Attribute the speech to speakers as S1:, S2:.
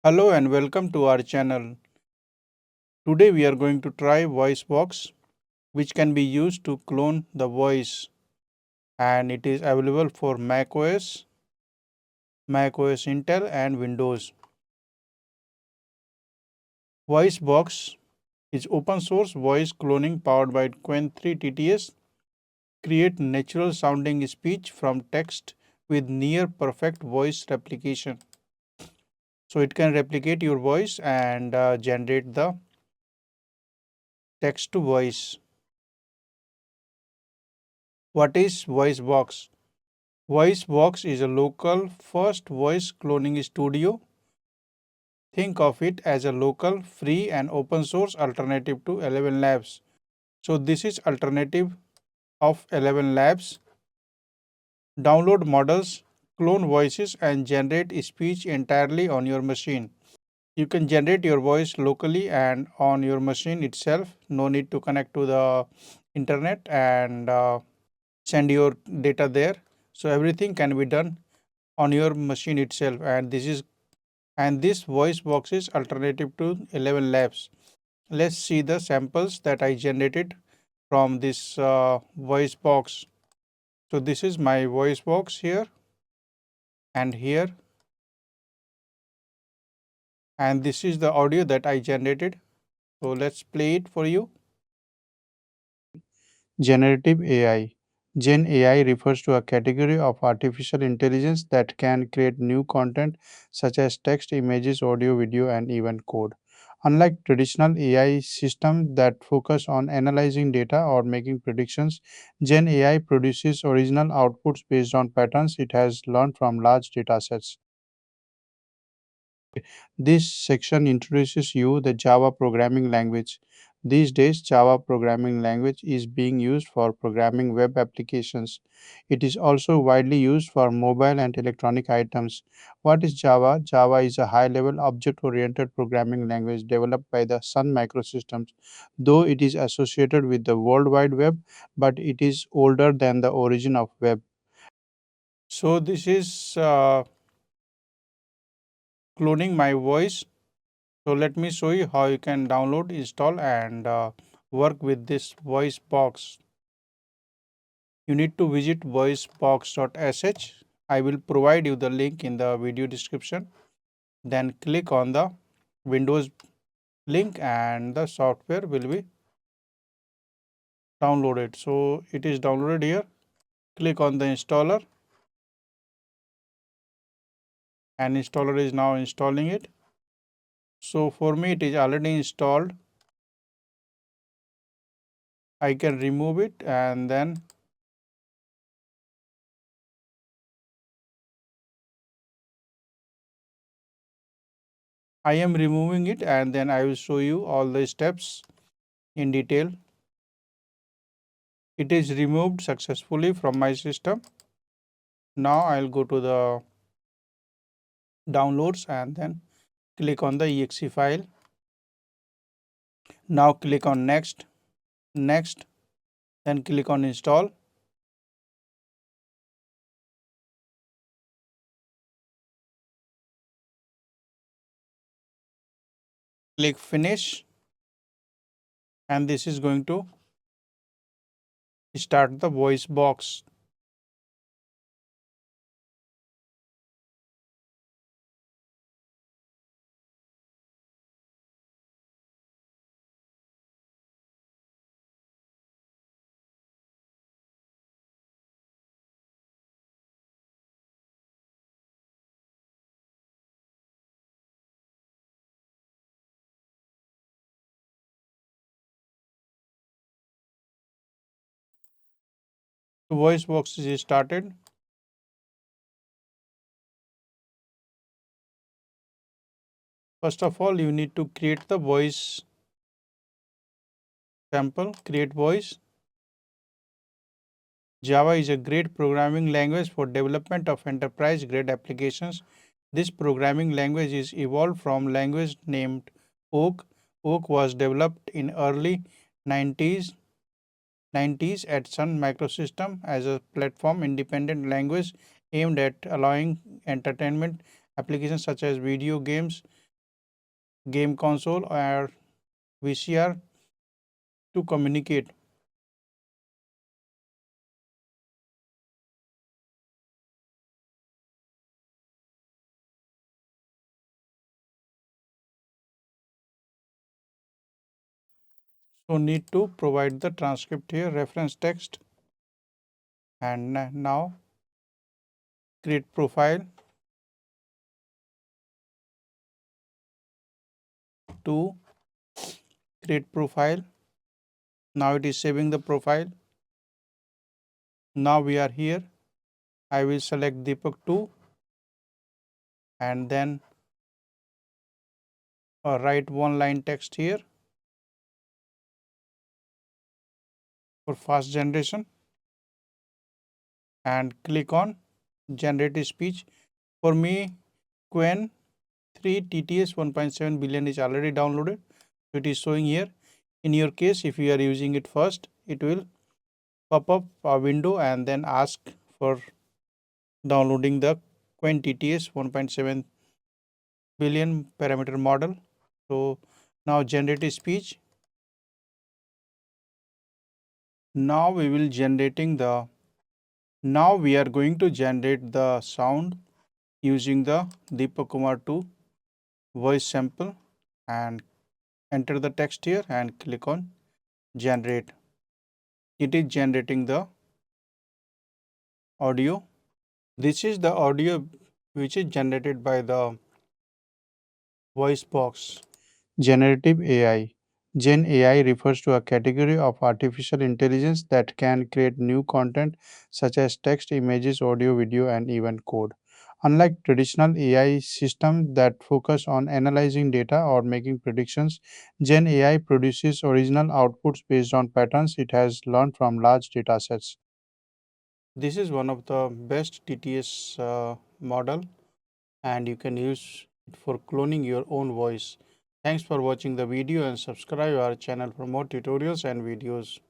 S1: Hello and welcome to our channel. Today we are going to try Voicebox, which can be used to clone the voice, and it is available for macOS Intel and Windows. Voicebox is open source voice cloning powered by Qwen 3 TTS. Create natural sounding speech from text with near perfect voice replication. So it can replicate your voice and generate the text to voice. What is Voicebox? Voicebox is a local first voice cloning studio. Think of it as a local, free and open source alternative to ElevenLabs. So this is alternative of ElevenLabs. Download models, clone voices and generate speech entirely on your machine. You can generate your voice locally and on your machine itself. No need to connect to the internet and send your data there. So everything can be done on your machine itself, and this voice box is alternative to ElevenLabs. Let's see the samples that I generated from this voice box. So this is my voice box here and here, and this is the audio that I generated. So let's play it for you. Generative AI. Gen AI refers to a category of artificial intelligence that can create new content such as text, images, audio, video, and even code. Unlike traditional AI systems that focus on analyzing data or making predictions, Gen AI produces original outputs based on patterns it has learned from large data sets. This section introduces you the Java programming language. These days, Java programming language is being used for programming web applications. It is also widely used for mobile and electronic items. What is Java? Java is a high-level object-oriented programming language developed by the Sun Microsystems. Though it is associated with the World Wide Web, but it is older than the origin of web. So this is cloning my voice. So let me show you how you can download, install and work with this voice box. You need to visit voicebox.sh. I will provide you the link in the video description. Then click on the Windows link and the software will be downloaded. So it is downloaded here. Click on the installer and installer is now installing it. So for me it is already installed. I can remove it and then I am removing it and then I will show you all the steps in detail. It is removed successfully from my system. Now I'll go to the downloads and then click on the exe file. Now click on next, next, then click on install. Click finish and this is going to start the voice box. The voice box is started. First of all, you need to create the voice sample, create voice. Java is a great programming language for development of enterprise grade applications. This programming language is evolved from language named Oak. Oak was developed in early 90s at Sun Microsystem as a platform independent language aimed at allowing entertainment applications such as video games, game console or VCR to communicate. So need to provide the transcript here, reference text, and now create profile to create profile. Now it is saving the profile. Now we are here. I will select Deepak 2 and then write one line text here for fast generation and click on generative speech. For me, Quen 3 TTS 1.7 billion is already downloaded. So it is showing here. In your case, if you are using it first, it will pop up a window and then ask for downloading the Quen TTS 1.7 billion parameter model. So now generative speech. Now we will generating the Now we are going to generate the sound using the Deepak Kumar 2 voice sample and enter the text here and click on generate. It is generating the audio. This is the audio which is generated by the Voicebox. Generative AI. Gen AI refers to a category of artificial intelligence that can create new content such as text, images, audio, video, and even code. Unlike traditional AI systems that focus on analyzing data or making predictions, Gen AI produces original outputs based on patterns it has learned from large data sets. This is one of the best TTS model and you can use it for cloning your own voice. Thanks for watching the video and subscribe our channel for more tutorials and videos.